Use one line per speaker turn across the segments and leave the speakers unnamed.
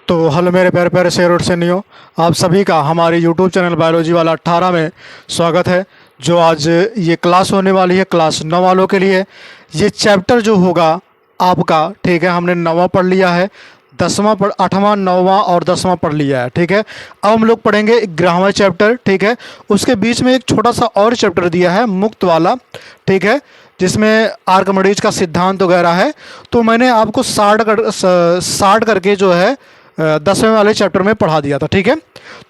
तो हेलो मेरे प्यारे प्यारे शेर और सैनियों, आप सभी का हमारे यूट्यूब चैनल बायोलॉजी वाला 18 में स्वागत है। जो आज ये क्लास होने वाली है क्लास 9 वालों के लिए। ये चैप्टर जो होगा आपका, ठीक है, हमने 9वां पढ़ लिया है, 10वां पढ़ 8वां 9वां और 10वां पढ़ लिया है, ठीक है। अब हम लोग पढ़ेंगे 11वां चैप्टर, ठीक है। उसके बीच में एक छोटा सा और चैप्टर दिया है मुक्त वाला, ठीक है, जिसमें आर्किमिडीज का सिद्धांत वगैरह है। तो मैंने आपको शार्ट करके जो है 10वें वाले चैप्टर में पढ़ा दिया था, ठीक है।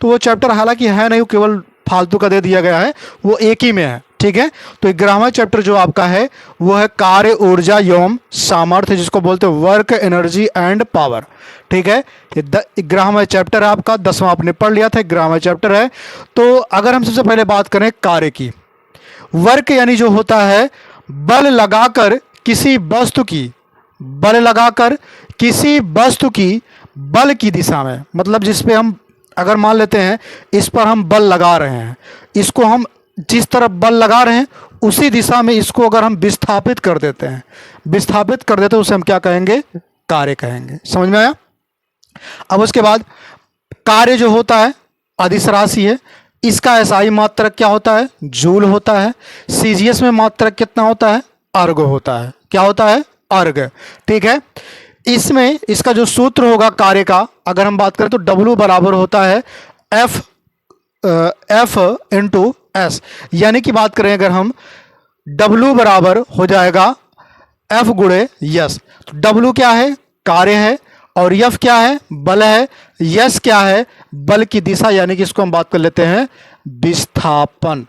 तो वो चैप्टर हालांकि है नहीं, केवल फालतू का दे दिया गया है, वो एक ही में है, ठीक है। तो 11वां चैप्टर जो आपका है वो है कार्य, ऊर्जा एवं सामर्थ्य, जिसको बोलते हैं वर्क, एनर्जी एंड पावर, ठीक है। ये 11वां चैप्टर है आपका, 10वां आपने पढ़ लिया था, 11वां चैप्टर है। तो अगर हम सबसे पहले बात करें कार्य की, वर्क यानी जो होता है बल लगाकर किसी वस्तु की, बल लगाकर किसी वस्तु की बल की दिशा में, मतलब जिस पे हम अगर मान लेते हैं इस पर हम बल लगा रहे हैं, इसको हम जिस तरफ बल लगा रहे हैं उसी दिशा में इसको अगर हम विस्थापित कर देते हैं, विस्थापित कर देते हैं, उसे हम क्या कहेंगे? कार्य कहेंगे। समझ में आया? अब उसके बाद कार्य जो होता है अदिश राशि है, इसका एसआई मात्रक क्या होता है? जूल होता है। सीजीएस में मात्रक कितना होता है? अर्ग होता है। क्या होता है? अर्ग, ठीक है। इसमें इसका जो सूत्र होगा कार्य का, अगर हम बात करें तो W बराबर होता है F इंटू एस, यानी कि बात करें अगर हम W बराबर हो जाएगा F गुणे यस। तो W क्या है? कार्य है, और F क्या है? बल है। यस क्या है? बल की दिशा, यानी कि इसको हम बात कर लेते हैं विस्थापन।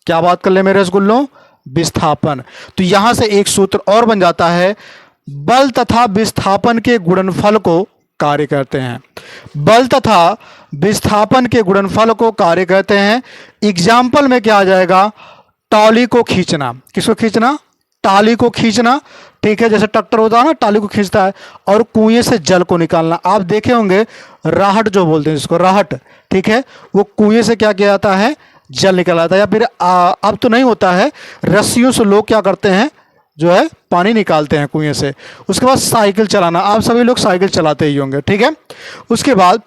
क्या बात कर ले मेरे रसगुल्लों? विस्थापन। तो यहां से एक सूत्र और बन जाता है, बल तथा विस्थापन के गुणनफल को कार्य कहते हैं। बल तथा विस्थापन के गुणनफल को कार्य कहते हैं। एग्जाम्पल में क्या आ जाएगा? टॉली को खींचना। किसको खींचना? टाली को खींचना, ठीक है। जैसे ट्रैक्टर होता है ना, टाली को खींचता है। और कुएं से जल को निकालना, आप देखे होंगे राहट जो बोलते हैं इसको, राहट, ठीक है। वो कुएं से क्या किया जाता है? जल निकल आता है। या फिर अब तो नहीं होता है, रस्सियों से लोग क्या करते हैं, जो है पानी निकालते हैं कुएं से। उसके बाद साइकिल चलाना, आप सभी लोग साइकिल चलाते ही होंगे, ठीक है। उसके बाद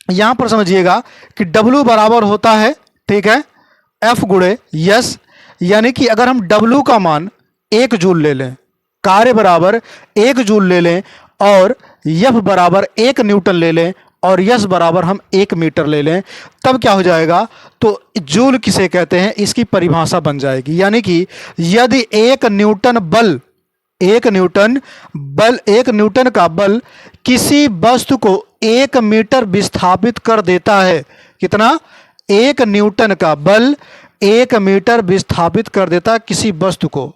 यहां पर समझिएगा कि W बराबर होता है, ठीक है, F गुणे यस, यानी कि अगर हम W का मान 1 जूल ले लें, कार्य बराबर 1 जूल ले लें, और F बराबर 1 न्यूटन ले लें, और यस बराबर हम 1 मीटर ले लें, तब क्या हो जाएगा? तो जूल किसे कहते हैं, इसकी परिभाषा बन जाएगी। यानी कि यदि 1 न्यूटन बल, 1 न्यूटन बल, 1 न्यूटन का बल किसी वस्तु को 1 मीटर विस्थापित कर देता है, कितना? 1 न्यूटन का बल 1 मीटर विस्थापित कर देता है किसी वस्तु को,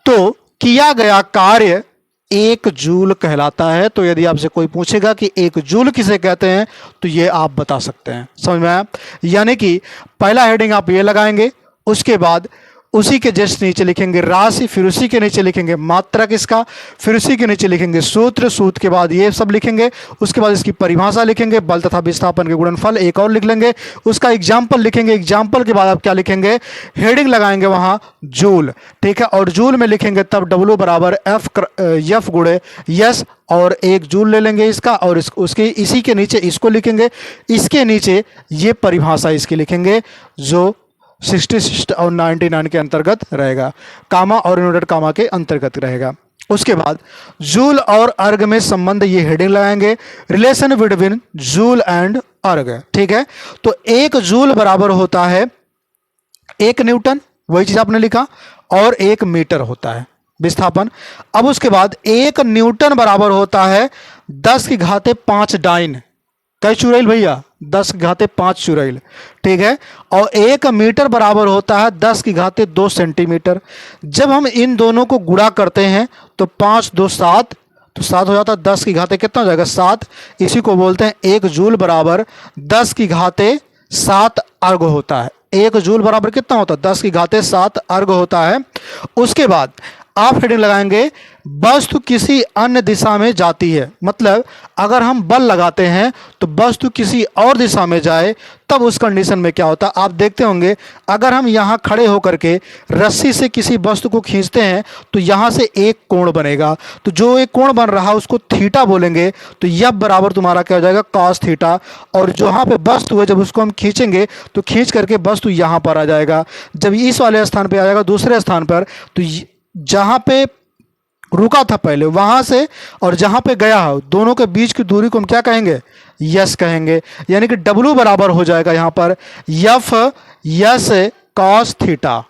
तो किया गया कार्य 1 जूल कहलाता है। तो यदि आपसे कोई पूछेगा कि 1 जूल किसे कहते हैं, तो ये आप बता सकते हैं। समझ में आया? यानी कि पहला हेडिंग आप ये लगाएंगे, उसके बाद उसी के जस्ट नीचे लिखेंगे राशि, फिर उसी के नीचे लिखेंगे मात्रक इसका, फिर उसी के नीचे लिखेंगे सूत्र, सूत्र के बाद ये सब लिखेंगे, उसके बाद इसकी परिभाषा लिखेंगे, बल तथा विस्थापन के गुणनफल एक और लिख लेंगे, उसका एग्जाम्पल लिखेंगे, एग्जाम्पल के बाद आप क्या लिखेंगे? हेडिंग लगाएंगे वहां जूल, ठीक है। और जूल में लिखेंगे तब W बराबर F गुणे यस, और 1 जूल ले लेंगे इसका, और उसके इसी के नीचे इसको लिखेंगे, इसके नीचे ये परिभाषा इसकी लिखेंगे जो 66 और 99 के अंतर्गत रहेगा, कामा और इनवर्टेड कामा के अंतर्गत रहेगा। उसके बाद जूल और अर्ग में संबंध, ये हेडिंग लगाएंगे, रिलेशन बिटवीन जूल एंड अर्ग, ठीक है। तो 1 जूल बराबर होता है 1 न्यूटन, वही चीज आपने लिखा, और 1 मीटर होता है विस्थापन। अब उसके बाद 1 न्यूटन बराबर होता है 10 की घाते 5 डाइन, कई चुड़ैल भैया? 10 की घाते 5 चुड़ैल, ठीक है। और 1 मीटर बराबर होता है 10 की घाते 2 सेंटीमीटर। जब हम इन दोनों को गुणा करते हैं तो 5 2 7, तो 7 हो जाता है, 10 की घाते कितना हो जाएगा? 7। इसी को बोलते हैं 1 जूल बराबर 10 की घाते 7 अर्ग होता है। 1 जूल बराबर कितना होता है? 10 की घाते 7 अर्ग होता है। उसके बाद आप हेडिंग लगाएंगे वस्तु किसी अन्य दिशा में जाती है। मतलब अगर हम बल लगाते हैं तो वस्तु किसी और दिशा में जाए, तब उस कंडीशन में क्या होता है आप देखते होंगे। अगर हम यहाँ खड़े होकर के रस्सी से किसी वस्तु को खींचते हैं तो यहाँ से एक कोण बनेगा, तो जो एक कोण बन रहा है उसको थीटा बोलेंगे। तो यह बराबर तुम्हारा क्या हो जाएगा, कॉस थीटा। और जहाँ पे वस्तु है जब उसको हम खींचेंगे तो खींच करके वस्तु यहाँ पर आ जाएगा। जब इस वाले स्थान पे आ जाएगा दूसरे स्थान पर, तो जहाँ पे रुका था पहले वहां से और जहां पे गया है दोनों के बीच की दूरी को हम क्या कहेंगे, यस कहेंगे। यानी कि W बराबर हो जाएगा यहां पर यफ यस कॉस थीटा।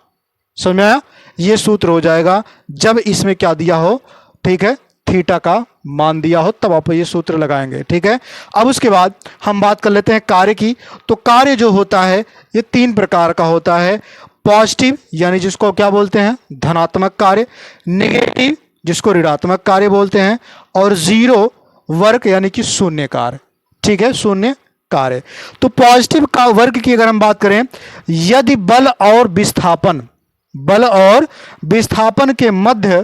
समझ में आया? ये सूत्र हो जाएगा जब इसमें क्या दिया हो, ठीक है, थीटा का मान दिया हो, तब आप ये सूत्र लगाएंगे। ठीक है, अब उसके बाद हम बात कर लेते हैं कार्य की। तो कार्य जो होता है ये 3 प्रकार का होता है। पॉजिटिव यानी जिसको क्या बोलते हैं, धनात्मक कार्य, नेगेटिव जिसको ऋणात्मक कार्य बोलते हैं, और जीरो वर्ग यानी कि शून्य कार्य। ठीक है, शून्य कार्य। तो पॉजिटिव का वर्ग की अगर हम बात करें, यदि बल और विस्थापन के मध्य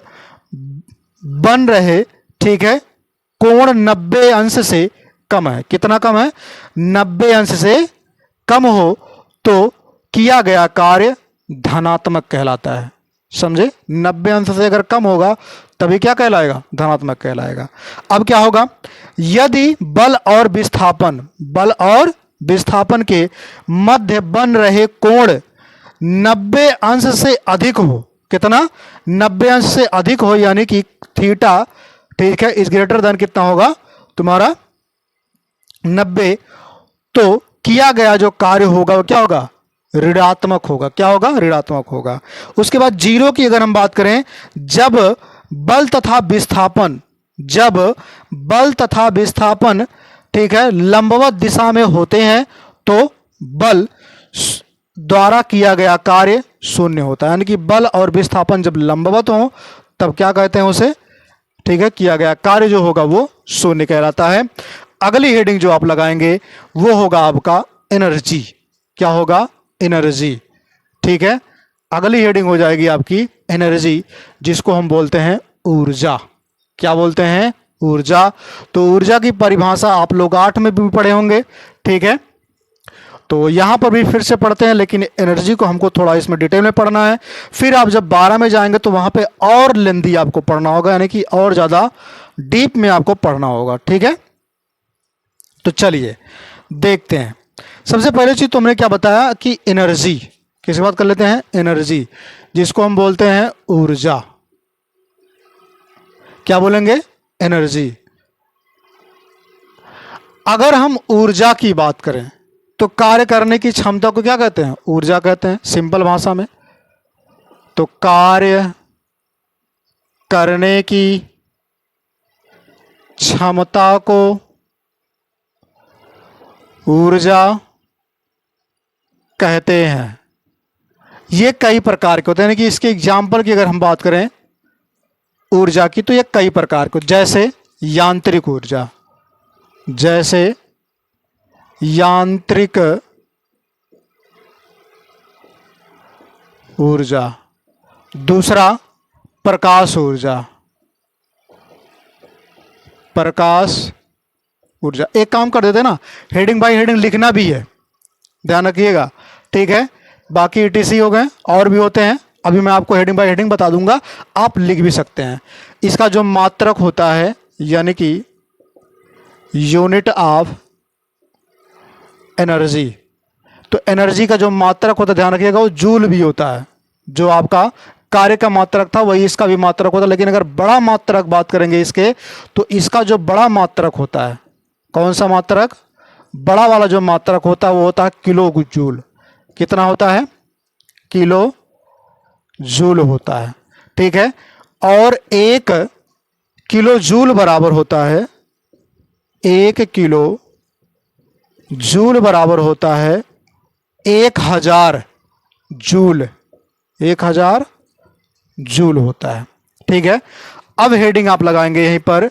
बन रहे, ठीक है, कोण 90 अंश से कम है। कितना कम है, 90 अंश से कम हो तो किया गया कार्य धनात्मक कहलाता है। समझे, 90 अंश से अगर कम होगा तभी क्या कहलाएगा, धनात्मक कहलाएगा। अब क्या होगा, यदि बल और विस्थापन के मध्य बन रहे कोण 90 अंश से अधिक हो। कितना, 90 अंश से अधिक हो, यानी कि थीटा, ठीक है, इस ग्रेटर देन कितना होगा तुम्हारा 90, तो किया गया जो कार्य होगा वो क्या होगा, ऋणात्मक होगा। क्या होगा, ऋणात्मक होगा। उसके बाद जीरो की अगर हम बात करें, जब बल तथा विस्थापन ठीक है लंबवत दिशा में होते हैं तो बल द्वारा किया गया कार्य शून्य होता है। यानी कि बल और विस्थापन जब लंबवत हो तब क्या कहते हैं उसे, ठीक है, किया गया कार्य जो होगा वो शून्य कहलाता है। अगली हेडिंग जो आप लगाएंगे वो होगा आपका एनर्जी। क्या होगा, एनर्जी। ठीक है, अगली हेडिंग हो जाएगी आपकी एनर्जी, जिसको हम बोलते हैं ऊर्जा। क्या बोलते हैं, ऊर्जा। तो ऊर्जा की परिभाषा आप लोग 8 में भी पढ़े होंगे। ठीक है, तो यहां पर भी फिर से पढ़ते हैं, लेकिन एनर्जी को हमको थोड़ा इसमें डिटेल में पढ़ना है। फिर आप जब 12 में जाएंगे तो वहां पे और लेंदी आपको पढ़ना होगा, यानी कि और ज्यादा डीप में आपको पढ़ना होगा। ठीक है, तो चलिए देखते हैं। सबसे पहले चीज तुमने क्या बताया कि एनर्जी, किसकी बात कर लेते हैं, एनर्जी, जिसको हम बोलते हैं ऊर्जा। क्या बोलेंगे, एनर्जी। अगर हम ऊर्जा की बात करें तो कार्य करने की क्षमता को क्या कहते हैं, ऊर्जा कहते हैं, सिंपल भाषा में। तो कार्य करने की क्षमता को ऊर्जा कहते हैं। ये कई प्रकार के होते हैं, यानी कि इसके एग्जाम्पल की अगर हम बात करें ऊर्जा की तो ये कई प्रकार के, जैसे यांत्रिक ऊर्जा, जैसे यांत्रिक ऊर्जा। दूसरा प्रकाश ऊर्जा, प्रकाश ऊर्जा। एक काम कर देते ना, हेडिंग बाय हेडिंग लिखना भी है, ध्यान रखिएगा। ठीक है, बाकी ईटीसी हो गए और भी होते हैं, अभी मैं आपको हेडिंग बाय हेडिंग बता दूंगा, आप लिख भी सकते हैं। इसका जो मात्रक होता है, यानी कि यूनिट ऑफ एनर्जी, तो एनर्जी का जो मात्रक होता है ध्यान रखिएगा वो जूल भी होता है। जो आपका कार्य का मात्रक था वही इसका भी मात्रक होता है। लेकिन अगर बड़ा मात्रक बात करेंगे इसके, तो इसका जो बड़ा मात्रक होता है, कौन सा मात्रक, बड़ा वाला जो मात्रक होता है वो होता है किलो जूल। कितना होता है, किलो जूल होता है। ठीक है, और 1 किलो जूल बराबर होता है, 1 किलो जूल बराबर होता है 1000 जूल, 1000 जूल होता है। ठीक है, अब हेडिंग आप लगाएंगे यहीं पर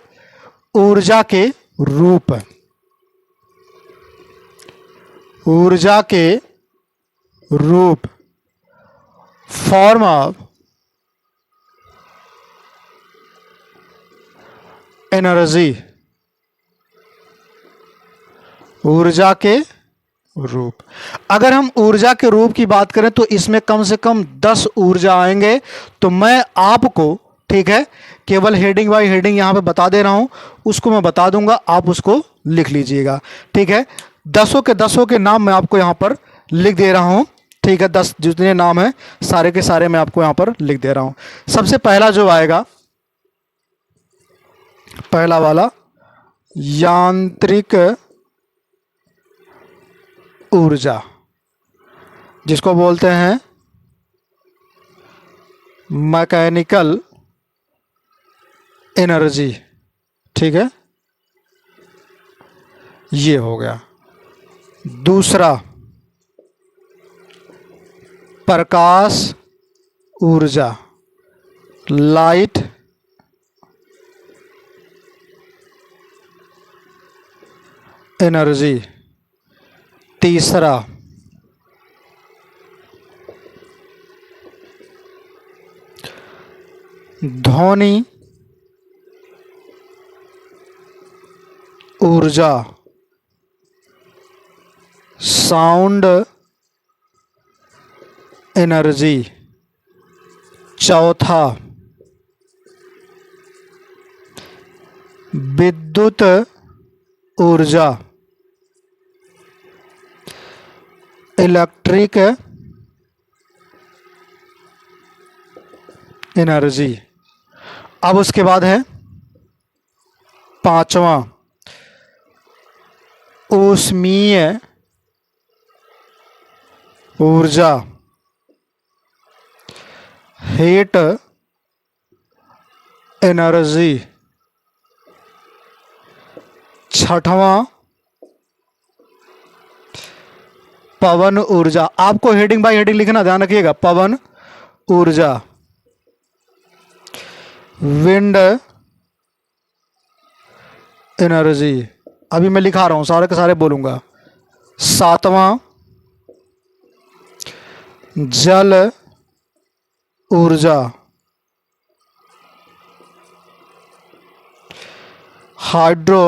ऊर्जा के रूप, ऊर्जा के रूप, फॉर्म ऑफ एनर्जी, ऊर्जा के रूप। अगर हम ऊर्जा के रूप की बात करें तो इसमें कम से कम 10 ऊर्जा आएंगे। तो मैं आपको, ठीक है, केवल हेडिंग बाय हेडिंग यहां पे बता दे रहा हूं, उसको मैं बता दूंगा, आप उसको लिख लीजिएगा। ठीक है, दसों के नाम मैं आपको यहां पर लिख दे रहा हूं। ठीक है, 10 जितने नाम हैं सारे के सारे मैं आपको यहां पर लिख दे रहा हूं। सबसे पहला जो आएगा, पहला वाला यांत्रिक ऊर्जा, जिसको बोलते हैं मैकेनिकल एनर्जी। ठीक है, ये हो गया। दूसरा प्रकाश ऊर्जा, लाइट एनर्जी। तीसरा ध्वनि ऊर्जा, साउंड एनर्जी। चौथा विद्युत ऊर्जा, इलेक्ट्रिक एनर्जी। अब उसके बाद है पांचवा ऊष्मीय ऊर्जा, हीट एनर्जी। छठवां पवन ऊर्जा। आपको हेडिंग बाय हेडिंग लिखना, ध्यान रखिएगा। पवन ऊर्जा, विंड एनर्जी। अभी मैं लिखा रहा हूं, सारे के सारे बोलूंगा। सातवां जल ऊर्जा, हाइड्रो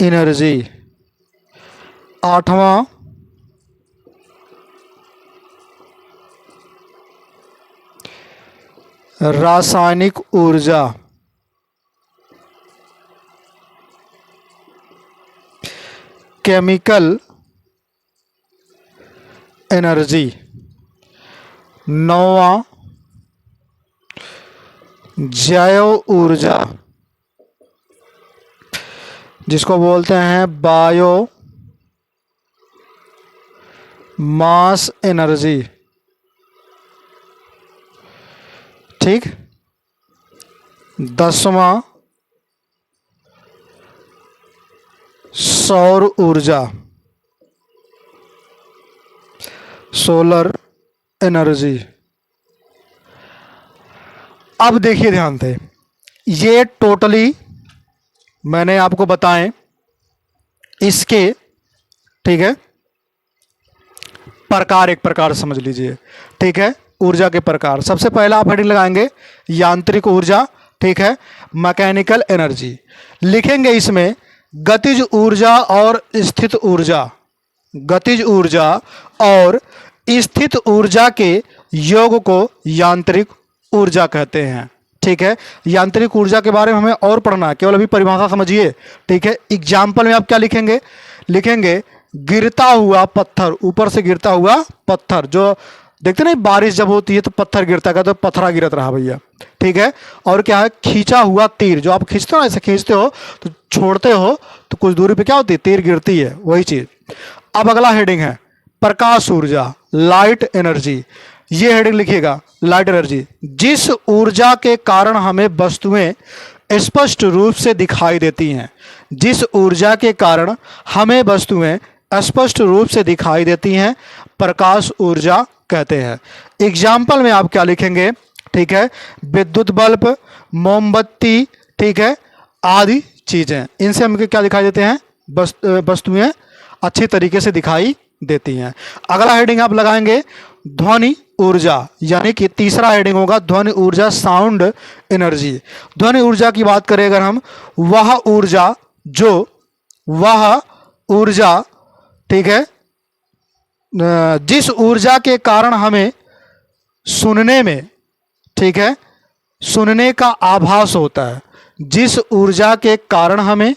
एनर्जी। आठवां रासायनिक ऊर्जा, केमिकल एनर्जी। नौवां जैव ऊर्जा, जिसको बोलते हैं बायो मास एनर्जी। ठीक। 10वां सौर ऊर्जा, सोलर एनर्जी। अब देखिए ध्यान से, ये टोटली मैंने आपको बताएं इसके, ठीक है, प्रकार, एक प्रकार समझ लीजिए। ठीक है, ऊर्जा के प्रकार। सबसे पहला आप हेडिंग लगाएंगे यांत्रिक ऊर्जा, ठीक है, मैकेनिकल एनर्जी। लिखेंगे इसमें गतिज ऊर्जा और स्थित ऊर्जा, गतिज ऊर्जा और स्थित ऊर्जा के योग को यांत्रिक ऊर्जा कहते हैं। ठीक है, यांत्रिक ऊर्जा के बारे में हमें और पढ़ना है, केवल अभी परिभाषा समझिए। ठीक है, एग्जाम्पल में आप क्या लिखेंगे, लिखेंगे गिरता हुआ पत्थर, ऊपर से गिरता हुआ पत्थर, जो देखते नहीं बारिश जब होती है तो पत्थर गिरता है, तो पत्थरा गिरत रहा भैया। ठीक है, और क्या है, खींचा हुआ तीर, जो आप खींचते हो, ऐसे खींचते हो तो छोड़ते हो तो कुछ दूरी पे क्या होती है, तीर गिरती है, वही चीज। अब अगला हेडिंग है प्रकाश ऊर्जा, लाइट एनर्जी। ये हेडिंग लिखिएगा, लाइट एनर्जी। जिस ऊर्जा के कारण हमें वस्तुएं स्पष्ट रूप से दिखाई देती हैं, जिस ऊर्जा के कारण हमें वस्तुएं स्पष्ट रूप से दिखाई देती हैं, प्रकाश ऊर्जा कहते हैं। एग्जाम्पल में आप क्या लिखेंगे, ठीक है, विद्युत बल्ब, मोमबत्ती, ठीक है, आदि चीजें, इनसे हमें क्या दिखाई देते हैं, वस्तुएं अच्छी तरीके से दिखाई देती हैं। अगला हेडिंग आप लगाएंगे ध्वनि ऊर्जा, यानी कि तीसरा हेडिंग होगा ध्वनि ऊर्जा, साउंड एनर्जी। ध्वनि ऊर्जा की बात करें अगर हम, वह ऊर्जा, ठीक है, जिस ऊर्जा के कारण हमें सुनने में, ठीक है, सुनने का आभास होता है, जिस ऊर्जा के कारण हमें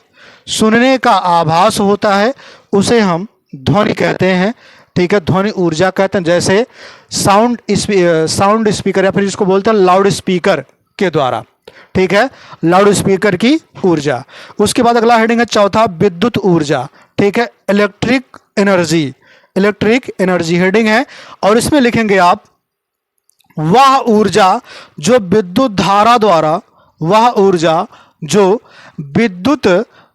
सुनने का आभास होता है उसे हम ध्वनि कहते हैं, ठीक है, ध्वनि ऊर्जा कहते हैं। जैसे साउंड स्पीकर या फिर जिसको बोलते हैं लाउड स्पीकर के द्वारा, ठीक है, लाउड स्पीकर की ऊर्जा। उसके बाद अगला हेडिंग है चौथा, विद्युत ऊर्जा, ठीक है, इलेक्ट्रिक एनर्जी हेडिंग है। और इसमें लिखेंगे आप, वह ऊर्जा जो विद्युत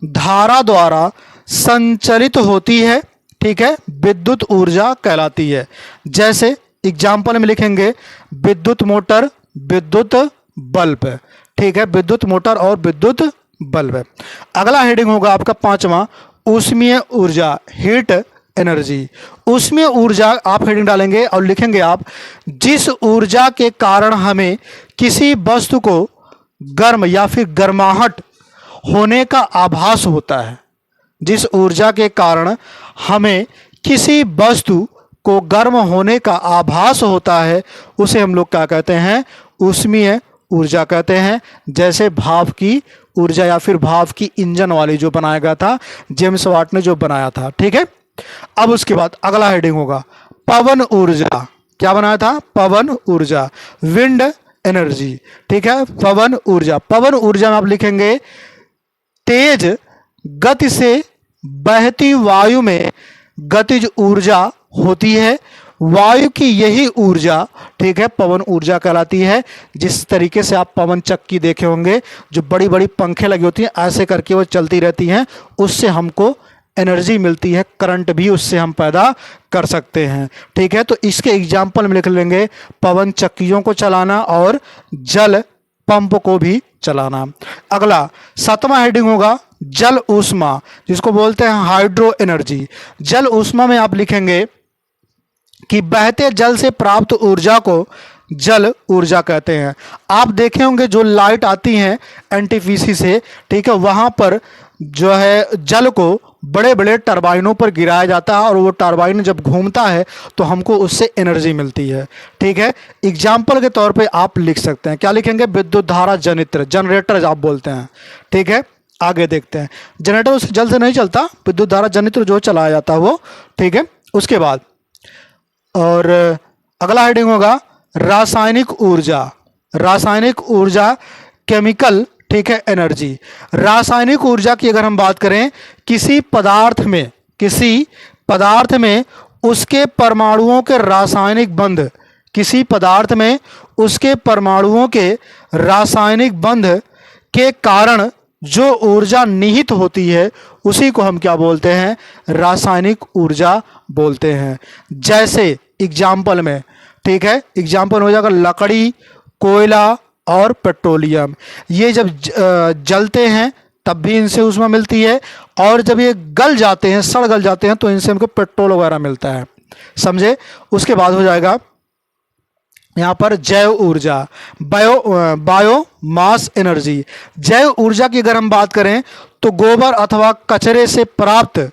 धारा द्वारा संचलित होती है, ठीक है, विद्युत ऊर्जा कहलाती है। जैसे एग्जाम्पल में लिखेंगे विद्युत मोटर, विद्युत बल्ब, ठीक है, विद्युत मोटर और विद्युत बल्ब। अगला हेडिंग होगा आपका पांचवा, ऊष्मीय ऊर्जा, हीट एनर्जी। ऊष्मीय ऊर्जा आप हेडिंग डालेंगे और लिखेंगे आप, जिस ऊर्जा के कारण हमें किसी वस्तु को गर्म या फिर गर्माहट होने का आभास होता है, जिस ऊर्जा के कारण हमें किसी वस्तु को गर्म होने का आभास होता है उसे हम लोग क्या कहते हैं, ऊष्मीय ऊर्जा कहते हैं। जैसे भाप की ऊर्जा या फिर भाप की इंजन वाली जो बनाया गया था, जेम्स वाट ने जो बनाया था, ठीक है। अब उसके बाद अगला हेडिंग होगा पवन ऊर्जा। क्या बनाया था? पवन ऊर्जा, विंड एनर्जी, ठीक है, पवन ऊर्जा। पवन ऊर्जा में आप लिखेंगे तेज गति से बहती वायु में गतिज ऊर्जा होती है, वायु की यही ऊर्जा, ठीक है, पवन ऊर्जा कहलाती है। जिस तरीके से आप पवन चक्की देखे होंगे, जो बड़ी बड़ी पंखे लगी होती हैं, ऐसे करके वो चलती रहती हैं, उससे हमको एनर्जी मिलती है, करंट भी उससे हम पैदा कर सकते हैं, ठीक है। तो इसके एग्जाम्पल में लिख लेंगे पवन चक्कियों को चलाना और जल पंप को भी चलाना। अगला 7वां हेडिंग होगा जल ऊष्मा, जिसको बोलते हैं हाइड्रो एनर्जी। जल ऊष्मा में आप लिखेंगे कि बहते जल से प्राप्त ऊर्जा को जल ऊर्जा कहते हैं। आप देखे होंगे जो लाइट आती है एनटीपीसी से, ठीक है, वहां पर जो है जल को बड़े बड़े टरबाइनों पर गिराया जाता है और वो टरबाइन जब घूमता है तो हमको उससे एनर्जी मिलती है, ठीक है। एग्जाम्पल के तौर पे आप लिख सकते हैं, क्या लिखेंगे? विद्युत धारा जनित्र, जनरेटर आप बोलते हैं, ठीक है। आगे देखते हैं, जनरेटर उस जल से नहीं चलता, विद्युत धारा जनित्र जो चलाया जाता है वो, ठीक है। उसके बाद और अगला हेडिंग होगा रासायनिक ऊर्जा। रासायनिक ऊर्जा केमिकल, ठीक है, एनर्जी। रासायनिक ऊर्जा की अगर हम बात करें, किसी पदार्थ में उसके परमाणुओं के रासायनिक बंध, किसी पदार्थ में उसके परमाणुओं के रासायनिक बंध के कारण जो ऊर्जा निहित होती है उसी को हम क्या बोलते हैं? रासायनिक ऊर्जा बोलते हैं। जैसे एग्जाम्पल में, ठीक है, एग्जाम्पल हो जाएगा लकड़ी, कोयला और पेट्रोलियम। ये जब जलते हैं तब भी इनसे ऊष्मा मिलती है, और जब ये गल जाते हैं, सड़ गल जाते हैं, तो इनसे हमको पेट्रोल वगैरह मिलता है, समझे। उसके बाद हो जाएगा यहाँ पर जैव ऊर्जा, बायो मास एनर्जी। जैव ऊर्जा की अगर हम बात करें तो गोबर अथवा कचरे से प्राप्त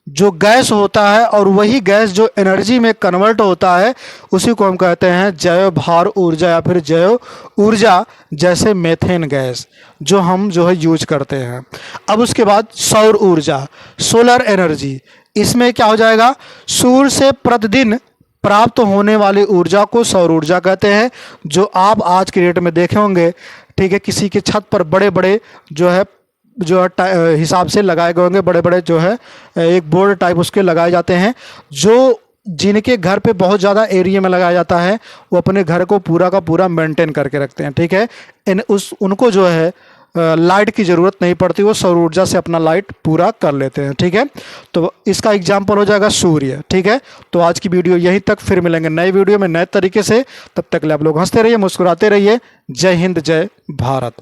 जो गैस होता है और वही गैस जो एनर्जी में कन्वर्ट होता है उसी को हम कहते हैं जैव भार ऊर्जा या फिर जैव ऊर्जा। जैसे मेथेन गैस जो हम यूज करते हैं। अब उसके बाद सौर ऊर्जा, सोलर एनर्जी। इसमें क्या हो जाएगा? सूर्य से प्रतिदिन प्राप्त होने वाली ऊर्जा को सौर ऊर्जा कहते हैं, जो आप आज के डेट में देखे होंगे, ठीक है, किसी के छत पर बड़े बड़े हिसाब से लगाए गए होंगे, बड़े बड़े एक बोर्ड टाइप उसके लगाए जाते हैं, जो जिनके घर पे बहुत ज़्यादा एरिया में लगाया जाता है वो अपने घर को पूरा का पूरा मेंटेन करके रखते हैं, ठीक है। उनको लाइट की ज़रूरत नहीं पड़ती, वो सौर ऊर्जा से अपना लाइट पूरा कर लेते हैं, ठीक है। तो इसका एग्जाम्पल हो जाएगा सूर्य, ठीक है। तो आज की वीडियो यहीं तक, फिर मिलेंगे नए वीडियो में नए तरीके से। तब तक आप लोग हंसते रहिए, मुस्कुराते रहिए। जय हिंद, जय भारत।